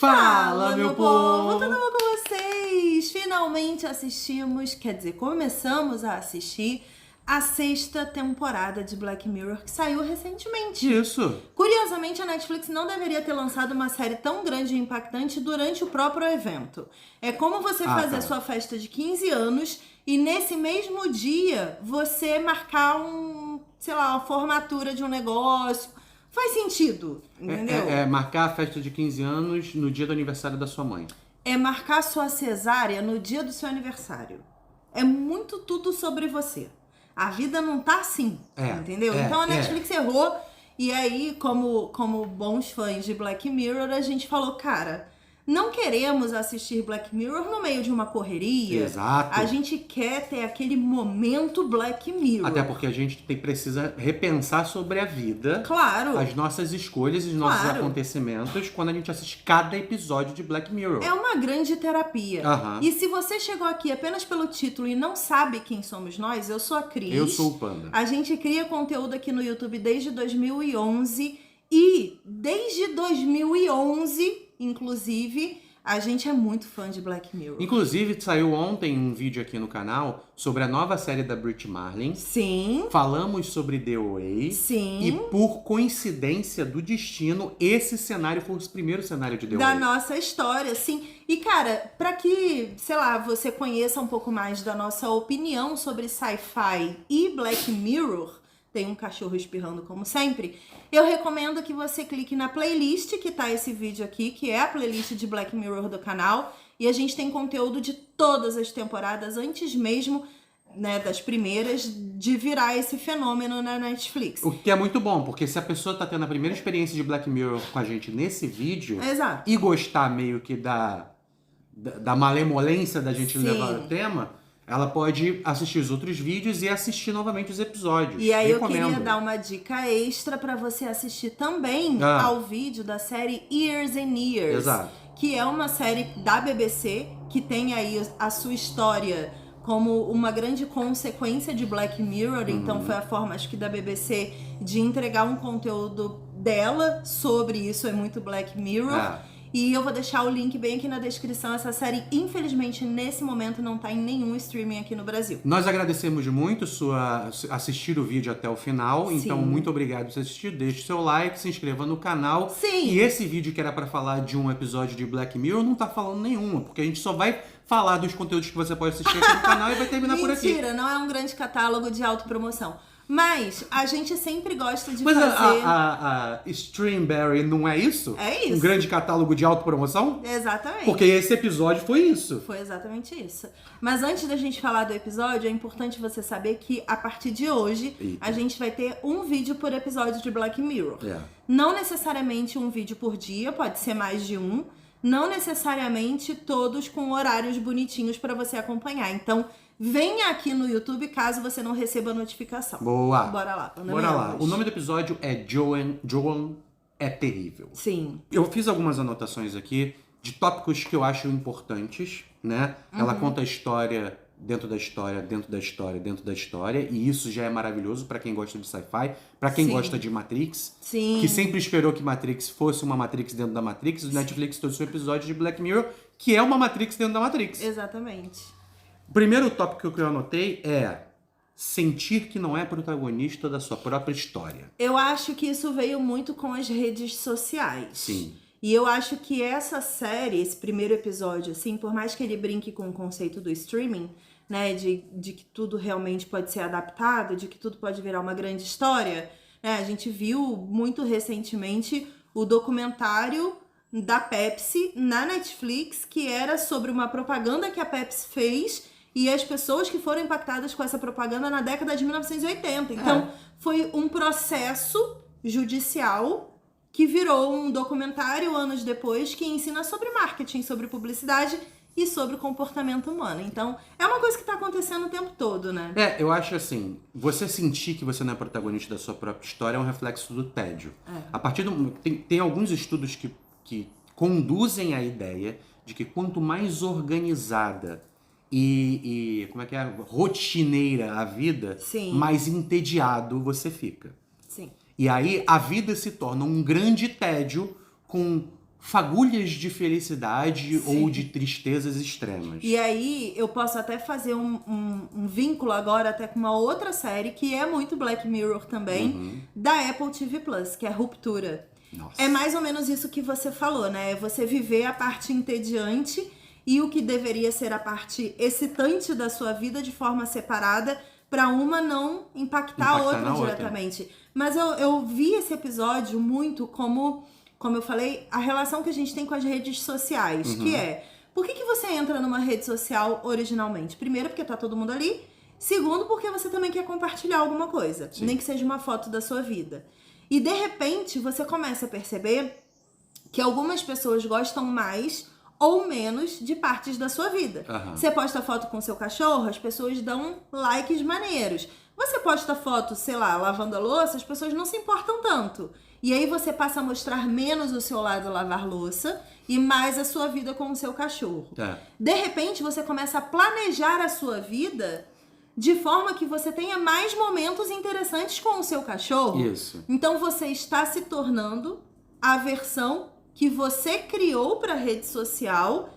Fala, meu povo! Tudo bom com vocês? Finalmente começamos a assistir a 6ª temporada de Black Mirror, que saiu recentemente. Isso! Curiosamente, a Netflix não deveria ter lançado uma série tão grande e impactante durante o próprio evento. É como você fazer a sua festa de 15 anos e nesse mesmo dia você marcar uma formatura de um negócio. Faz sentido, entendeu? É marcar a festa de 15 anos no dia do aniversário da sua mãe. É marcar sua cesárea no dia do seu aniversário. É muito tudo sobre você. A vida não tá assim, entendeu? Então a Netflix errou. E aí, como bons fãs de Black Mirror, a gente falou, cara, não queremos assistir Black Mirror no meio de uma correria. Exato. A gente quer ter aquele momento Black Mirror. Até porque a gente precisa repensar sobre a vida. Claro. As nossas escolhas e os nossos acontecimentos quando a gente assiste cada episódio de Black Mirror. É uma grande terapia. Uhum. E se você chegou aqui apenas pelo título e não sabe quem somos nós, eu sou a Cris. Eu sou o Panda. A gente cria conteúdo aqui no YouTube desde 2011 e desde 2011... Inclusive, a gente é muito fã de Black Mirror. Inclusive, saiu ontem um vídeo aqui no canal sobre a nova série da Brit Marlin. Sim. Falamos sobre The Way. Sim. E por coincidência do destino, esse cenário foi o primeiro cenário de The Way. Da nossa história, sim. E, cara, pra que, sei lá, você conheça um pouco mais da nossa opinião sobre sci-fi e Black Mirror... Tem um cachorro espirrando como sempre. Eu recomendo que você clique na playlist que tá esse vídeo aqui, que é a playlist de Black Mirror do canal. E a gente tem conteúdo de todas as temporadas, antes mesmo, né, das primeiras, de virar esse fenômeno na Netflix. O que é muito bom, porque se a pessoa tá tendo a primeira experiência de Black Mirror com a gente nesse vídeo... Exato. E gostar meio que da malemolência da gente levar o tema... Ela pode assistir os outros vídeos e assistir novamente os episódios. E aí eu queria dar uma dica extra pra você assistir também ao vídeo da série Years and Years. Exato. Que é uma série da BBC que tem aí a sua história como uma grande consequência de Black Mirror. Então foi a forma, acho que, da BBC de entregar um conteúdo dela sobre isso. É muito Black Mirror. E eu vou deixar o link bem aqui na descrição. Essa série, infelizmente, nesse momento não tá em nenhum streaming aqui no Brasil. Nós agradecemos muito assistir o vídeo até o final. Sim. Então, muito obrigado por você assistir. Deixe seu like, se inscreva no canal. Sim. E esse vídeo que era pra falar de um episódio de Black Mirror não tá falando nenhuma, porque a gente só vai falar dos conteúdos que você pode assistir aqui no canal e vai terminar por aqui. Mentira, não é um grande catálogo de autopromoção. Mas a gente sempre gosta de fazer... Mas a Streamberry não é isso? É isso. Um grande catálogo de autopromoção? Exatamente. Porque esse episódio foi isso. Foi exatamente isso. Mas antes da gente falar do episódio, é importante você saber que a partir de hoje, a gente vai ter um vídeo por episódio de Black Mirror. Não necessariamente um vídeo por dia, pode ser mais de um. Não necessariamente todos com horários bonitinhos para você acompanhar. Então, venha aqui no YouTube caso você não receba a notificação. Boa. Bora lá. Bora lá. O nome do episódio é Joan é Terrível. Sim. Eu fiz algumas anotações aqui de tópicos que eu acho importantes, né? Ela conta a história dentro da história, dentro da história, dentro da história. E isso já é maravilhoso pra quem gosta de sci-fi, pra quem gosta de Matrix. Sim. Que sempre esperou que Matrix fosse uma Matrix dentro da Matrix. O Netflix trouxe um episódio de Black Mirror que é uma Matrix dentro da Matrix. Exatamente. O primeiro tópico que eu anotei é sentir que não é protagonista da sua própria história. Eu acho que isso veio muito com as redes sociais. Sim. E eu acho que essa série, esse primeiro episódio, assim, por mais que ele brinque com o conceito do streaming, né, de que tudo realmente pode ser adaptado, de que tudo pode virar uma grande história, né, a gente viu muito recentemente o documentário da Pepsi na Netflix, que era sobre uma propaganda que a Pepsi fez e as pessoas que foram impactadas com essa propaganda na década de 1980. Então, foi um processo judicial que virou um documentário anos depois que ensina sobre marketing, sobre publicidade e sobre o comportamento humano. Então, é uma coisa que tá acontecendo o tempo todo, né? Eu acho assim, você sentir que você não é protagonista da sua própria história é um reflexo do tédio. A partir do... Tem alguns estudos que conduzem à ideia de que quanto mais organizada e como é que é, rotineira a vida, mais entediado você fica. Sim. E aí a vida se torna um grande tédio com fagulhas de felicidade ou de tristezas extremas. E aí eu posso até fazer um vínculo agora até com uma outra série que é muito Black Mirror também, da Apple TV Plus, que é Ruptura. Nossa. É mais ou menos isso que você falou, né? É você viver a parte entediante e o que deveria ser a parte excitante da sua vida de forma separada para uma não impactar a outra diretamente. Mas eu vi esse episódio muito como eu falei, a relação que a gente tem com as redes sociais, que é, por que você entra numa rede social originalmente? Primeiro, porque tá todo mundo ali. Segundo, porque você também quer compartilhar alguma coisa, nem que seja uma foto da sua vida. E, de repente, você começa a perceber que algumas pessoas gostam mais ou menos de partes da sua vida. Você posta foto com seu cachorro, as pessoas dão likes maneiros. Você posta foto, sei lá, lavando a louça, as pessoas não se importam tanto. E aí você passa a mostrar menos o seu lado lavar louça e mais a sua vida com o seu cachorro. De repente, você começa a planejar a sua vida de forma que você tenha mais momentos interessantes com o seu cachorro. Isso. Então você está se tornando a versão que você criou para a rede social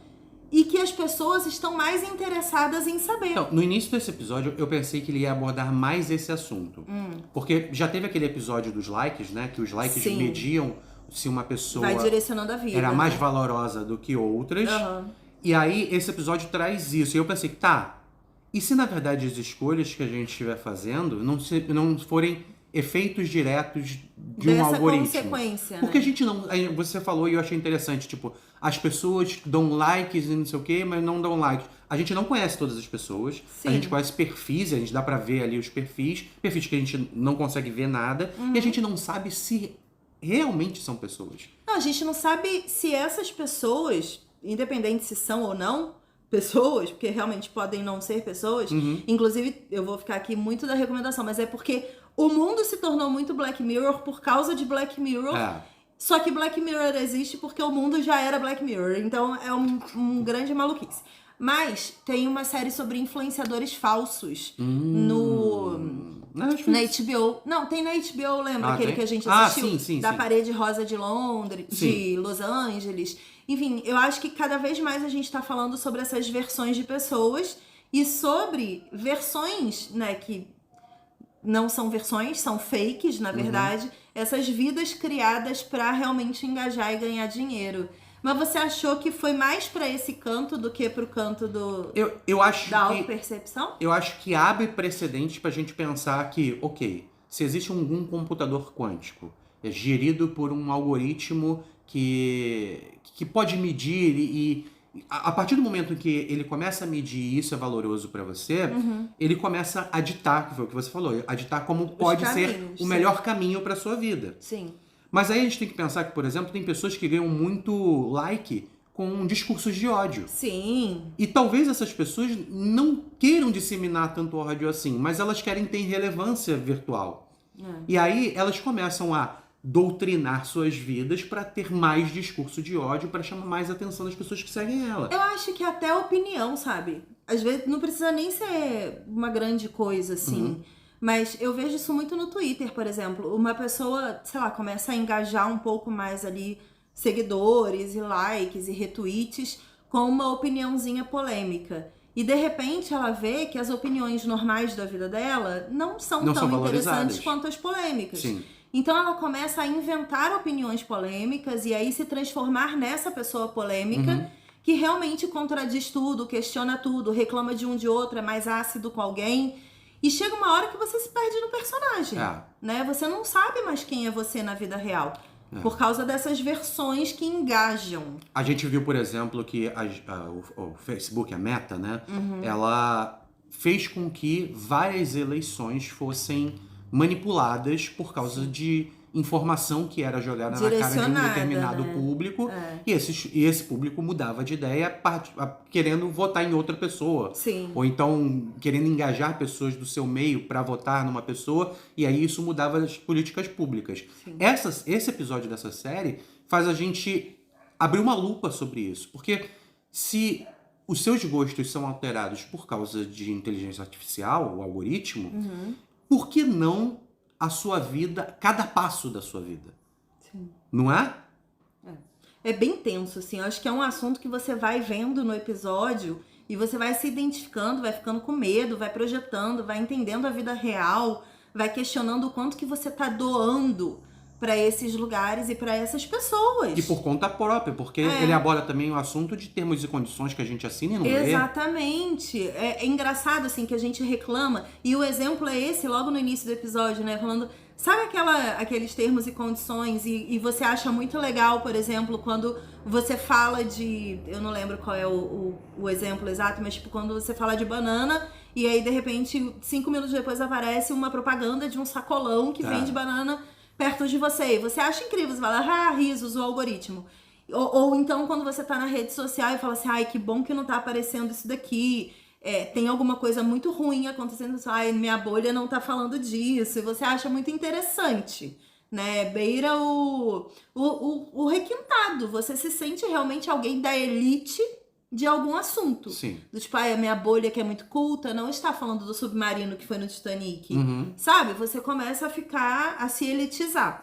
e que as pessoas estão mais interessadas em saber. Então, no início desse episódio, eu pensei que ele ia abordar mais esse assunto. Porque já teve aquele episódio dos likes, né? Que os likes mediam se uma pessoa vai direcionando a vida, era mais valorosa do que outras. E aí, esse episódio traz isso. E eu pensei, e se na verdade as escolhas que a gente estiver fazendo não forem efeitos diretos de um algoritmo? Consequência, porque né? a gente não... Você falou e eu achei interessante, tipo, as pessoas dão likes e não sei o quê, mas não dão likes. A gente não conhece todas as pessoas. A gente conhece perfis, a gente dá pra ver ali os perfis que a gente não consegue ver nada, e a gente não sabe se realmente são pessoas. Não, a gente não sabe se essas pessoas, independente se são ou não pessoas, porque realmente podem não ser pessoas, inclusive eu vou ficar aqui muito da recomendação, mas é porque o mundo se tornou muito Black Mirror por causa de Black Mirror. Só que Black Mirror existe porque o mundo já era Black Mirror. Então é um grande maluquice. Mas tem uma série sobre influenciadores falsos na HBO. Não, tem na HBO, lembra? Aquele que a gente assistiu? Sim, da Parede Rosa de Londres, de Los Angeles. Enfim, eu acho que cada vez mais a gente tá falando sobre essas versões de pessoas e sobre versões, né, que não são versões, são fakes, na verdade. Essas vidas criadas pra realmente engajar e ganhar dinheiro. Mas você achou que foi mais pra esse canto do que pro canto eu acho da autopercepção? Eu acho que abre precedentes pra gente pensar que, ok, se existe algum computador quântico gerido por um algoritmo que pode medir e a partir do momento em que ele começa a medir e isso é valoroso pra você, ele começa a ditar, que foi o que você falou, a ditar como pode ser o melhor caminho pra sua vida. Sim. Mas aí a gente tem que pensar que, por exemplo, tem pessoas que ganham muito like com discursos de ódio. Sim. E talvez essas pessoas não queiram disseminar tanto ódio assim, mas elas querem ter relevância virtual. E aí elas começam a doutrinar suas vidas para ter mais discurso de ódio, para chamar mais atenção das pessoas que seguem ela. Eu acho que até a opinião, sabe? Às vezes não precisa nem ser uma grande coisa, assim. Mas eu vejo isso muito no Twitter, por exemplo. Uma pessoa, sei lá, começa a engajar um pouco mais ali seguidores e likes e retweets com uma opiniãozinha polêmica. E de repente ela vê que as opiniões normais da vida dela não são tão interessantes quanto as polêmicas. Sim. Então ela começa a inventar opiniões polêmicas e aí se transformar nessa pessoa polêmica que realmente contradiz tudo, questiona tudo, reclama de um de outro, é mais ácido com alguém. E chega uma hora que você se perde no personagem, né? Você não sabe mais quem é você na vida real. Por causa dessas versões que engajam. A gente viu, por exemplo, que o Facebook, a Meta, né? Ela fez com que várias eleições fossem manipuladas por causa de informação que era jogada na cara de um determinado público. E esse público mudava de ideia querendo votar em outra pessoa. Sim. Ou então querendo engajar pessoas do seu meio para votar numa pessoa. E aí isso mudava as políticas públicas. Esse episódio dessa série faz a gente abrir uma lupa sobre isso. Porque se os seus gostos são alterados por causa de inteligência artificial, o algoritmo, por que não a sua vida, cada passo da sua vida? Sim. Não é? é bem tenso, assim. Eu acho que é um assunto que você vai vendo no episódio e você vai se identificando, vai ficando com medo, vai projetando, vai entendendo a vida real, vai questionando o quanto que você tá doando pra esses lugares e pra essas pessoas. E por conta própria, porque ele aborda também o assunto de termos e condições que a gente assina e não lê. Exatamente. É engraçado, assim, que a gente reclama, e o exemplo é esse, logo no início do episódio, né, falando... Sabe aqueles termos e condições e você acha muito legal, por exemplo, quando você fala de... Eu não lembro qual é o exemplo exato, mas tipo, quando você fala de banana e aí, de repente, 5 minutos depois aparece uma propaganda de um sacolão que vende banana perto de você. E você acha incrível, você fala, risos, o algoritmo. Ou então, quando você tá na rede social e fala assim, ai, que bom que não tá aparecendo isso daqui... tem alguma coisa muito ruim acontecendo, ai, minha bolha não tá falando disso, e você acha muito interessante, né? Beira o requintado, você se sente realmente alguém da elite de algum assunto. Sim. Do tipo, a minha bolha que é muito culta, não está falando do submarino que foi no Titanic, Uhum. sabe? Você começa a se elitizar.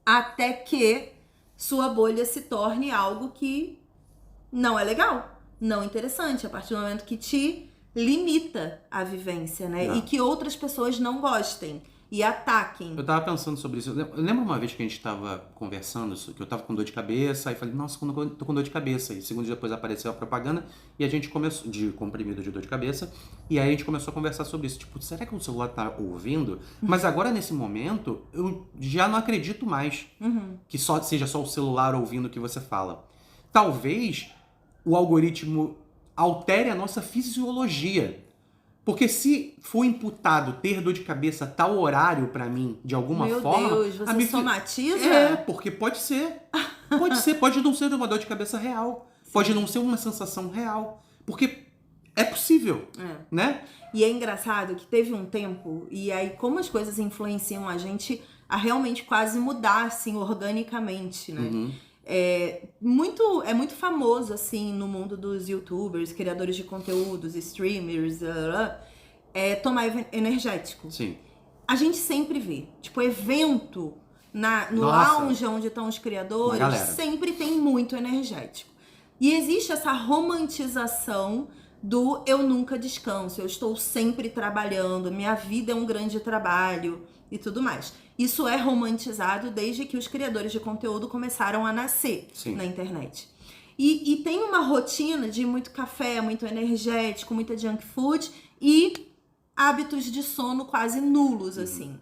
Até que sua bolha se torne algo que não é legal. Não interessante, a partir do momento que te limita a vivência, né? E que outras pessoas não gostem e ataquem. Eu tava pensando sobre isso. Eu lembro uma vez que a gente tava conversando, que eu tava com dor de cabeça, aí falei, nossa, quando eu tô com dor de cabeça. E segundos depois apareceu a propaganda e a gente começou, de comprimido de dor de cabeça, e aí a gente começou a conversar sobre isso. Tipo, será que o celular tá ouvindo? Mas agora, nesse momento, eu já não acredito mais que seja só o celular ouvindo o que você fala. Talvez o algoritmo altere a nossa fisiologia. Porque se for imputado ter dor de cabeça a tal horário pra mim, de alguma forma... Meu Deus, você somatiza? Porque pode ser. Pode ser, pode não ser uma dor de cabeça real. Sim. Pode não ser uma sensação real. Porque é possível, né? E é engraçado que teve um tempo, e aí como as coisas influenciam a gente a realmente quase mudar, assim, organicamente, né? É muito famoso, assim, no mundo dos youtubers, criadores de conteúdos, streamers, tomar energético. Sim. A gente sempre vê. Tipo, evento no lounge onde estão os criadores, sempre tem muito energético. E existe essa romantização do eu nunca descanso, eu estou sempre trabalhando, minha vida é um grande trabalho e tudo mais. Isso é romantizado desde que os criadores de conteúdo começaram a nascer na internet. E tem uma rotina de muito café, muito energético, muita junk food e hábitos de sono quase nulos, assim.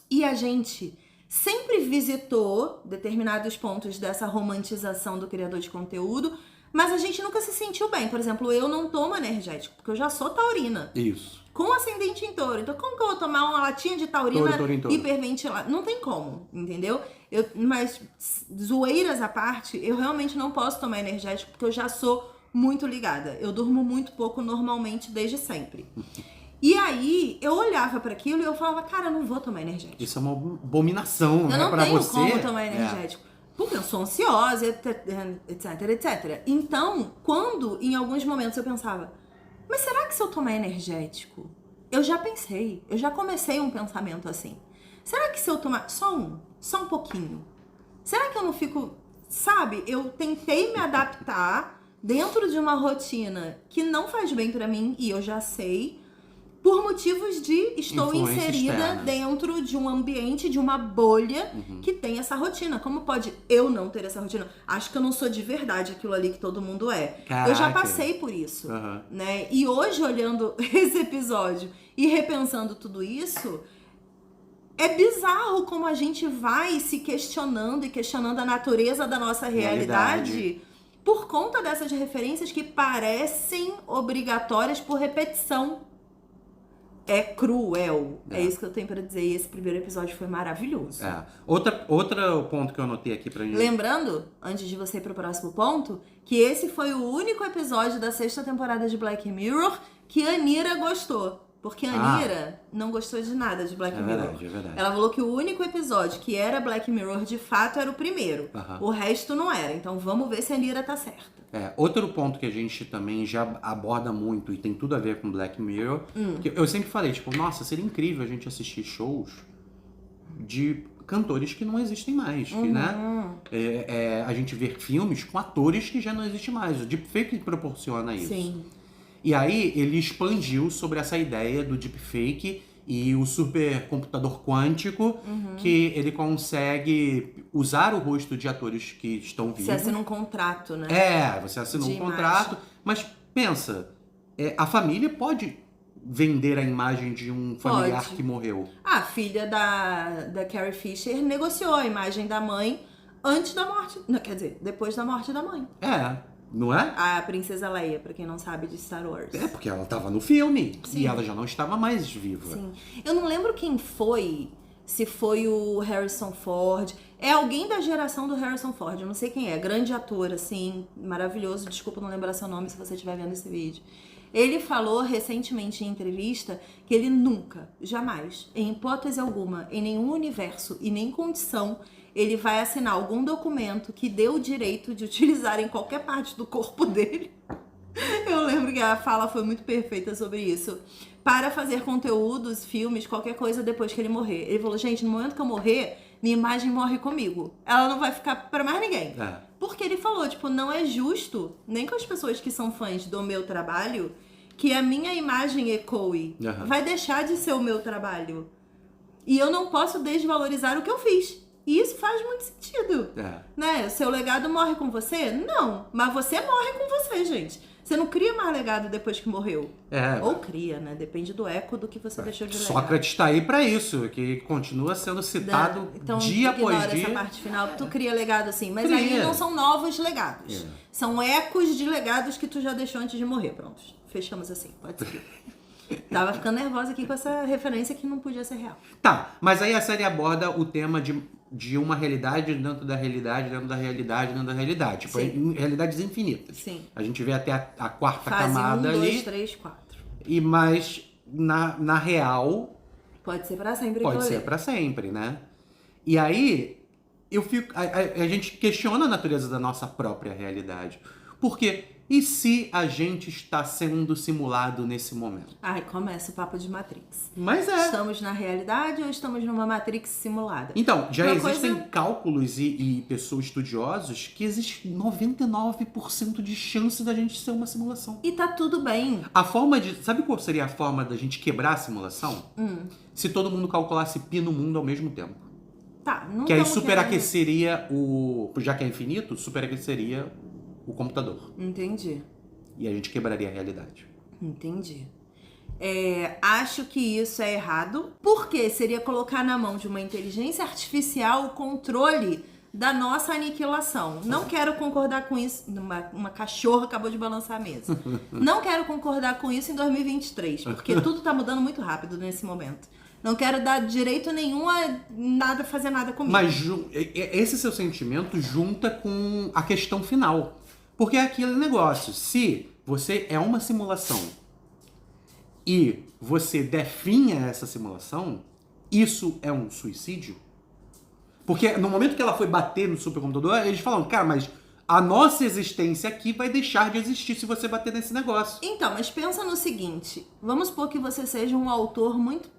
E a gente sempre visitou determinados pontos dessa romantização do criador de conteúdo, mas a gente nunca se sentiu bem. Por exemplo, eu não tomo energético, porque eu já sou taurina. Isso. Com ascendente em touro. Então, como que eu vou tomar uma latinha de taurina hiperventilada? Não tem como, entendeu? Mas, zoeiras à parte, eu realmente não posso tomar energético, porque eu já sou muito ligada. Eu durmo muito pouco normalmente, desde sempre. E aí, eu olhava para aquilo e eu falava, cara, eu não vou tomar energético. Isso é uma abominação, né? Eu não pra tenho você. como tomar energético. Porque eu sou ansiosa, etc, etc. Então, quando em alguns momentos eu pensava, mas será que se eu tomar energético? Eu já pensei, eu já comecei um pensamento assim. Será que se eu tomar só um pouquinho? Será que eu não fico, sabe? Eu tentei me adaptar dentro de uma rotina que não faz bem pra mim e eu já sei, por motivos de estou inserida externa dentro de um ambiente, de uma bolha que tem essa rotina. Como pode eu não ter essa rotina? Acho que eu não sou de verdade aquilo ali que todo mundo é. Caraca. Eu já passei por isso, né? E hoje, olhando esse episódio e repensando tudo isso, é bizarro como a gente vai se questionando e questionando a natureza da nossa realidade por conta dessas referências que parecem obrigatórias por repetição. É cruel. É isso que eu tenho pra dizer. E esse primeiro episódio foi maravilhoso. Outro ponto que eu anotei aqui pra gente... Lembrando, antes de você ir pro próximo ponto, que esse foi o único episódio da 6ª temporada de Black Mirror que a Anira gostou. Porque a Anira não gostou de nada de Black Mirror. É verdade. Ela falou que o único episódio que era Black Mirror de fato era o primeiro. O resto não era. Então vamos ver se a Anira tá certa. Outro ponto que a gente também já aborda muito e tem tudo a ver com Black Mirror, que eu sempre falei, tipo, nossa, seria incrível a gente assistir shows de cantores que não existem mais, né? a gente ver filmes com atores que já não existem mais. O deepfake proporciona isso. Sim. E aí ele expandiu sobre essa ideia do deepfake e o supercomputador quântico, que ele consegue usar o rosto de atores que estão vivos. Você assina um contrato, né? Você assina De um contrato, imagem. mas pensa, a família pode vender a imagem de um familiar Pode. que morreu. A filha da Carrie Fisher negociou a imagem da mãe antes da morte. Não, quer dizer, depois da morte da mãe. Não é? A princesa Leia, pra quem não sabe de Star Wars. Porque ela estava no filme Sim. e ela já não estava mais viva. Sim. Eu não lembro quem foi, se foi o Harrison Ford. É alguém da geração do Harrison Ford, eu não sei quem é. Grande ator, assim, maravilhoso. Desculpa não lembrar seu nome se você estiver vendo esse vídeo. Ele falou recentemente em entrevista que ele nunca, jamais, em hipótese alguma, em nenhum universo e nem condição, ele vai assinar algum documento que dê o direito de utilizar em qualquer parte do corpo dele. Eu lembro que a fala foi muito perfeita sobre isso. Para fazer conteúdos, filmes, qualquer coisa depois que ele morrer. Ele falou, gente, no momento que eu morrer, minha imagem morre comigo. Ela não vai ficar pra mais ninguém. Porque ele falou, tipo, não é justo, nem com as pessoas que são fãs do meu trabalho, que a minha imagem ecoe. Vai deixar de ser o meu trabalho. E eu não posso desvalorizar o que eu fiz. E isso faz muito sentido. Né? O seu legado morre com você? Não. Mas você morre com você, gente. Você não cria mais legado depois que morreu. Ou cria, né? Depende do eco do que você deixou de legado. Sócrates está aí para isso, que continua sendo citado então, dia após dia. Essa parte final, tu cria legado assim. Mas aí não são novos legados. São ecos de legados que tu já deixou antes de morrer. Pronto. Fechamos assim. Pode seguir. Tava ficando nervosa aqui com essa referência que não podia ser real. Tá, mas aí a série aborda o tema de uma realidade dentro da realidade, dentro da realidade, dentro da realidade. Tipo, realidades infinitas. Sim. A gente vê até a quarta Fase camada 1, 2, ali. 3, 4. Mas na real... Pode ser pra sempre. Pode ser pra sempre, né? E aí, a gente questiona a natureza da nossa própria realidade. Porque... E se a gente está sendo simulado nesse momento? Começa o papo de Matrix. Mas Estamos na realidade ou estamos numa Matrix simulada? Então, já existem cálculos e pessoas estudiosos que existe 99% de chance da gente ser uma simulação. E tá tudo bem. Sabe qual seria a forma da gente quebrar a simulação? Se todo mundo calculasse π no mundo ao mesmo tempo. Tá, não que aí superaqueceria já que é infinito, superaqueceria o computador. Entendi. E a gente quebraria a realidade. Entendi. Acho que isso é errado, porque seria colocar na mão de uma inteligência artificial o controle da nossa aniquilação. Não quero concordar com isso. Uma cachorra acabou de balançar a mesa. Não quero concordar com isso em 2023, porque tudo tá mudando muito rápido nesse momento. Não quero dar direito nenhum a fazer nada comigo. Mas esse seu sentimento junta com a questão final. Porque é aquele negócio, se você é uma simulação e você definha essa simulação, isso é um suicídio? Porque no momento que ela foi bater no supercomputador, eles falam, cara, mas a nossa existência aqui vai deixar de existir se você bater nesse negócio. Então, mas pensa no seguinte, vamos supor que você seja um autor muito...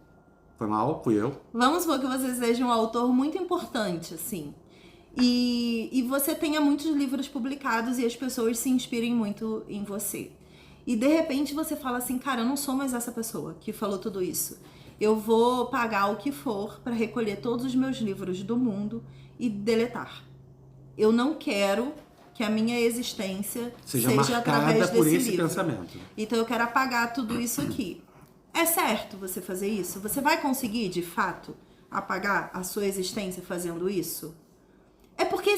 Foi mal, fui eu. Vamos supor que você seja um autor muito importante, assim. E você tenha muitos livros publicados e as pessoas se inspirem muito em você. E de repente você fala assim, cara, eu não sou mais essa pessoa que falou tudo isso. Eu vou pagar o que for para recolher todos os meus livros do mundo e deletar. Eu não quero que a minha existência seja através por desse esse livro. pensamento. Então eu quero apagar tudo isso aqui. É certo você fazer isso? Você vai conseguir, de fato, apagar a sua existência fazendo isso? É porque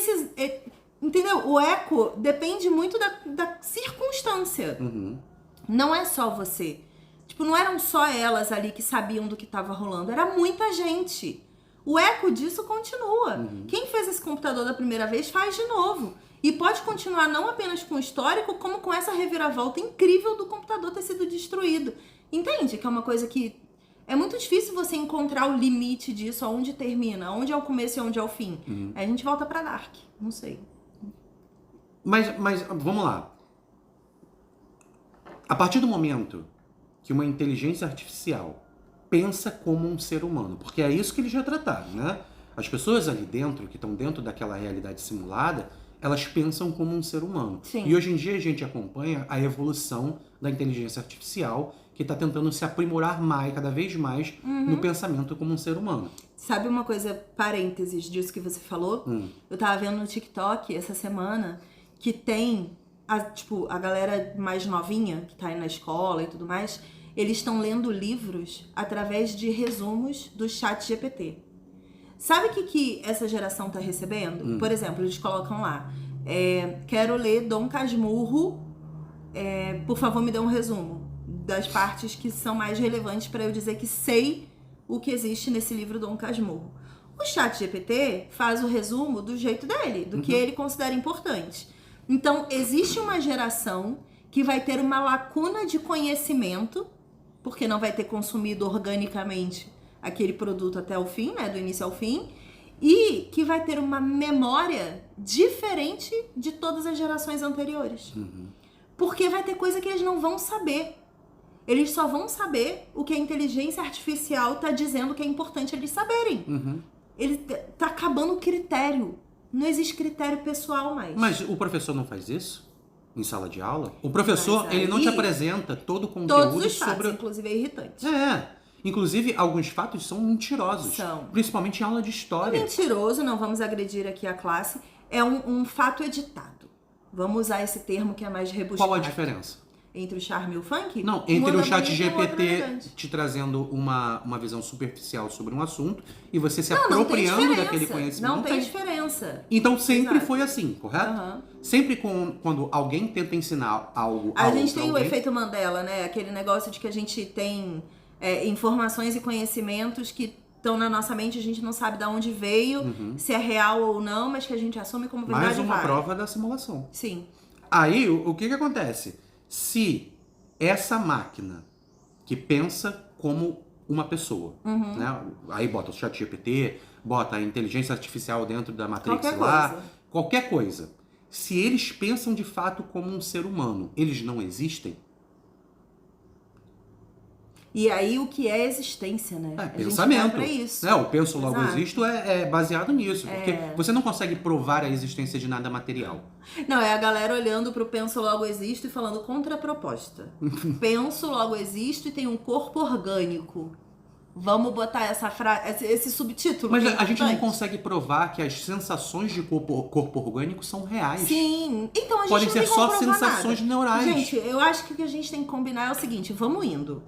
entendeu? O eco depende muito da circunstância. Não é só você. Tipo, não eram só elas ali que sabiam do que estava rolando. Era muita gente. O eco disso continua. Quem fez esse computador da primeira vez faz de novo. E pode continuar não apenas com o histórico, como com essa reviravolta incrível do computador ter sido destruído. Entende? Que é uma coisa que... É muito difícil você encontrar o limite disso, aonde termina, onde é o começo e onde é o fim. Aí a gente volta pra Dark, não sei. Mas vamos lá. A partir do momento que uma inteligência artificial pensa como um ser humano, porque é isso que eles já trataram, né? As pessoas ali dentro, que estão dentro daquela realidade simulada, elas pensam como um ser humano. Sim. E hoje em dia a gente acompanha a evolução da inteligência artificial, que está tentando se aprimorar mais, cada vez mais, no pensamento como um ser humano. Sabe uma coisa, parênteses disso que você falou? Eu tava vendo no TikTok essa semana que tem, a galera mais novinha, que tá aí na escola e tudo mais, eles estão lendo livros através de resumos do ChatGPT. Sabe o que essa geração tá recebendo? Por exemplo, eles colocam lá, quero ler Dom Casmurro, por favor me dê um resumo das partes que são mais relevantes para eu dizer que sei o que existe nesse livro Dom Casmurro. O ChatGPT faz o resumo do jeito dele, do que ele considera importante. Então, existe uma geração que vai ter uma lacuna de conhecimento, porque não vai ter consumido organicamente aquele produto até o fim, né, do início ao fim, e que vai ter uma memória diferente de todas as gerações anteriores. Porque vai ter coisa que eles não vão saber. Eles só vão saber o que a inteligência artificial tá dizendo que é importante eles saberem. Ele tá acabando o critério. Não existe critério pessoal mais. Mas o professor não faz isso? Em sala de aula? O professor, Mas aí, ele não te apresenta todo o conteúdo todos os fatos, sobre... inclusive é irritante. Inclusive, alguns fatos são mentirosos. São. Principalmente em aula de história. Mentiroso, não vamos agredir aqui a classe. É um fato editado. Vamos usar esse termo que é mais rebuscado. Qual a diferença? Entre o charme e o funk? Não, entre o chat bonito e o outro GPT elegante. te trazendo uma visão superficial sobre um assunto e você se Não tem apropriando diferença. daquele conhecimento. Não tem diferença. Então sempre Exato. foi assim, correto? Sempre quando alguém tenta ensinar algo A gente tem alguém, o efeito Mandela, né? Aquele negócio de que a gente tem informações e conhecimentos que estão na nossa mente, a gente não sabe de onde veio, se é real ou não, mas que a gente assume como verdade. mais uma prova da simulação. Sim. Aí, o que acontece? Se essa máquina que pensa como uma pessoa, né? Aí bota o chat GPT, bota a inteligência artificial dentro da Matrix qualquer coisa. Se eles pensam de fato como um ser humano, eles não existem? E aí o que é existência, né? Pensamento. A gente vai pra isso. O penso logo Exato. existo é baseado nisso. Porque você não consegue provar a existência de nada material. Não, é a galera olhando pro penso logo existo e falando contraproposta. Penso logo existo e tem um corpo orgânico. Vamos botar esse subtítulo. Mas que é a gente não importante. consegue provar que as sensações de corpo orgânico são reais. Sim, então a gente Podem não ser tem como só provar sensações nada. neurais. Gente, eu acho que o que a gente tem que combinar é o seguinte, vamos indo.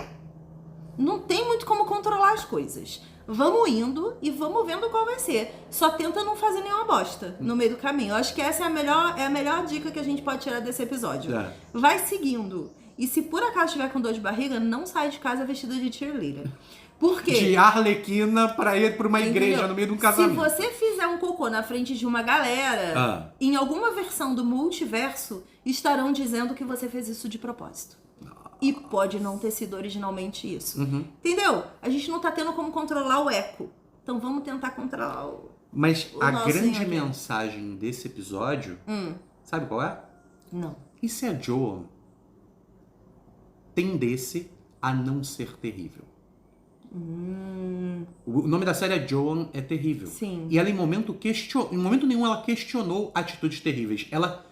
Não tem muito como controlar as coisas. Vamos indo e vamos vendo qual vai ser. Só tenta não fazer nenhuma bosta no meio do caminho. Eu acho que essa é a melhor dica que a gente pode tirar desse episódio. Vai seguindo. E se por acaso estiver com dor de barriga, não sai de casa vestida de cheerleader. Por quê? De Arlequina pra ir pra uma igreja no meio de um casamento. Se você fizer um cocô na frente de uma galera, em alguma versão do multiverso, estarão dizendo que você fez isso de propósito. E pode não ter sido originalmente isso. Entendeu? A gente não tá tendo como controlar o eco. Então vamos tentar controlar o... Mas a nosso grande aqui. mensagem desse episódio, sabe qual é? Não. E se a Joan tendesse a não ser terrível? O nome da série é Joan é Terrível. Sim. E ela em momento nenhum ela questionou atitudes terríveis. Ela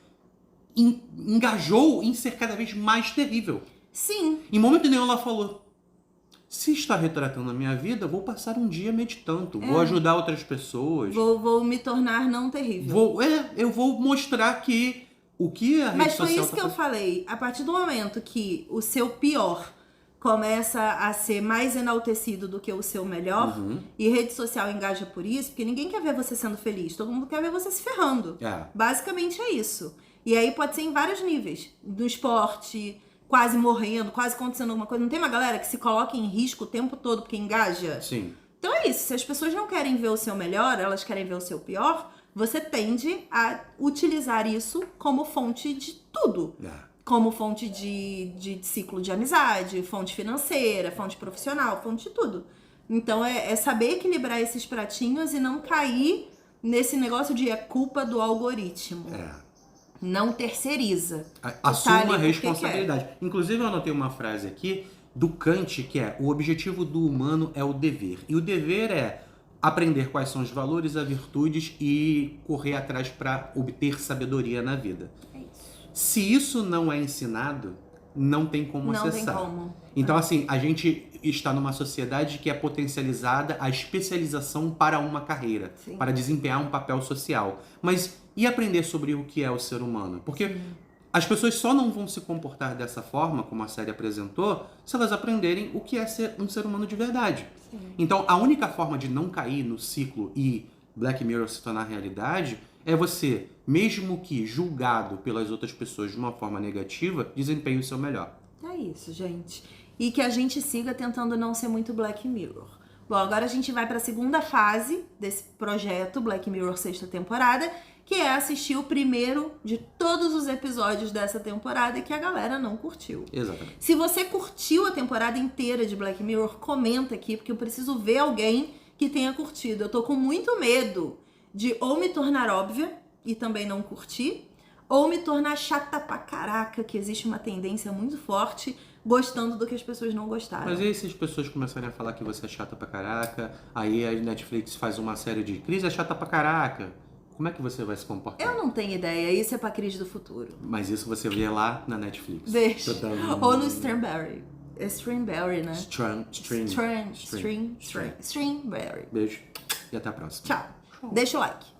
engajou em ser cada vez mais terrível. Sim. Em momento nenhum ela falou: se está retratando a minha vida, vou passar um dia meditando, vou ajudar outras pessoas. Vou me tornar não terrível. Eu vou mostrar que o que a rede Mas foi social isso que eu falei. A partir do momento que o seu pior começa a ser mais enaltecido do que o seu melhor, e rede social engaja por isso, porque ninguém quer ver você sendo feliz, todo mundo quer ver você se ferrando. Basicamente é isso. E aí pode ser em vários níveis. No esporte, quase morrendo, quase acontecendo alguma coisa. Não tem uma galera que se coloca em risco o tempo todo porque engaja? Sim. Então é isso. Se as pessoas não querem ver o seu melhor, elas querem ver o seu pior, você tende a utilizar isso como fonte de tudo. Como fonte de ciclo de amizade, fonte financeira, fonte profissional, fonte de tudo. Então é saber equilibrar esses pratinhos e não cair nesse negócio de culpa do algoritmo. Não terceiriza. Assuma a responsabilidade. Inclusive eu anotei uma frase aqui do Kant que é: o objetivo do humano é o dever. E o dever é aprender quais são os valores, as virtudes e correr atrás para obter sabedoria na vida. É isso. Se isso não é ensinado, não tem como acessar. Não tem como. Então, assim, a gente está numa sociedade que é potencializada a especialização para uma carreira, Sim. para desempenhar um papel social. Mas e aprender sobre o que é o ser humano? Porque as pessoas só não vão se comportar dessa forma, como a série apresentou, se elas aprenderem o que é ser um ser humano de verdade. Sim. Então, a única forma de não cair no ciclo e Black Mirror se tornar realidade é você, mesmo que julgado pelas outras pessoas de uma forma negativa, desempenhe o seu melhor. É isso, gente. E que a gente siga tentando não ser muito Black Mirror. Bom, agora a gente vai para a segunda fase desse projeto Black Mirror sexta temporada, que é assistir o primeiro de todos os episódios dessa temporada que a galera não curtiu. Exatamente. Se você curtiu a temporada inteira de Black Mirror, comenta aqui, porque eu preciso ver alguém que tenha curtido. Eu tô com muito medo de ou me tornar óbvia e também não curtir, ou me tornar chata pra caraca, que existe uma tendência muito forte, gostando do que as pessoas não gostaram. Mas e aí se as pessoas começarem a falar que você é chata pra caraca, aí a Netflix faz uma série de Cris é chata pra caraca, como é que você vai se comportar? Eu não tenho ideia, isso é pra Cris do futuro. Mas isso você vê lá na Netflix. Deixa. Ou no Strawberry. É Strawberry, né? Strawberry. Strawberry. Beijo e até a próxima. Tchau. Deixa o like.